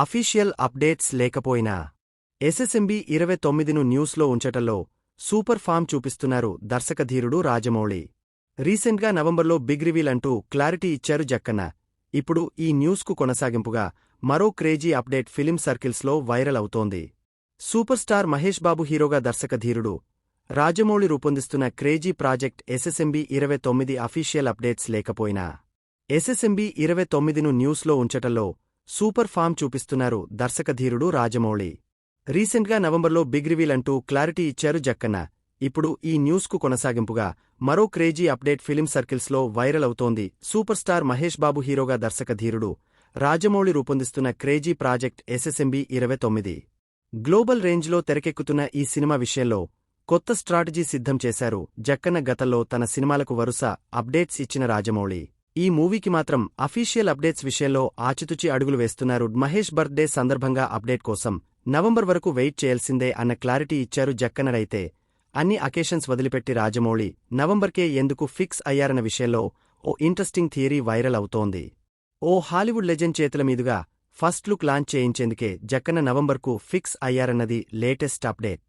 Official updates లేకపోయినా SSMB 29ను న్యూస్లో ఉంచటంలో super form చూపిస్తున్నారు దర్శకధీరుడు రాజమౌళి. రీసెంట్గా నవంబర్లో బిగ్ రివీల్ అంటూ క్లారిటీ ఇచ్చారు జక్కన్న. ఇప్పుడు ఈ న్యూస్కు కొనసాగింపుగా మరో క్రేజీ అప్డేట్ ఫిలిం సర్కిల్స్లో వైరల్ అవుతోంది. సూపర్ స్టార్ మహేష్ బాబు హీరోగా దర్శకధీరుడు రాజమౌళి రూపొందిస్తున్న crazy project SSMB 29 official updates లేకపోయినా ఎస్ఎస్ఎంబీ 29ను న్యూస్లో ఉంచటంలో సూపర్ ఫామ్ చూపిస్తున్నారు దర్శకధీరుడు రాజమౌళి. రీసెంట్గా నవంబర్లో బిగ్ రివీల్ అంటూ క్లారిటీ ఇచ్చారు జక్కన్న. ఇప్పుడు ఈ న్యూస్కు కొనసాగింపుగా మరో క్రేజీ అప్డేట్ ఫిలిం సర్కిల్స్లో వైరల్ అవుతోంది. సూపర్ స్టార్ మహేష్ బాబు హీరోగా దర్శకధీరుడు రాజమౌళి రూపొందిస్తున్న క్రేజీ ప్రాజెక్ట్ ఎస్ఎస్ఎంబీ 29 గ్లోబల్ రేంజ్లో తెరకెక్కుతున్న ఈ సినిమా విషయంలో కొత్త స్ట్రాటజీ సిద్ధం చేశారు జక్కన్న. గతంలో తన సినిమాలకు వరుస అప్డేట్స్ ఇచ్చిన రాజమౌళి ఈ మూవీకి మాత్రం అఫీషియల్ అప్డేట్స్ విషయంలో ఆచితూచి అడుగులు వేస్తున్నారు. మహేష్ బర్త్డే సందర్భంగా అప్డేట్ కోసం నవంబర్ వరకు వెయిట్ చేయాల్సిందే అన్న క్లారిటీ ఇచ్చారు జక్కన్నడైతే అన్ని అకేషన్స్ వదిలిపెట్టి రాజమౌళి నవంబర్కే ఎందుకు ఫిక్స్ అయ్యారన్న విషయంలో ఓ ఇంట్రెస్టింగ్ థియరీ వైరల్ అవుతోంది. ఓ హాలీవుడ్ లెజెండ్ చేతుల మీదుగా ఫస్ట్ లుక్ లాంచ్ చేయించేందుకే జక్కన్న నవంబర్కు ఫిక్స్ అయ్యారన్నది లేటెస్ట్ అప్డేట్.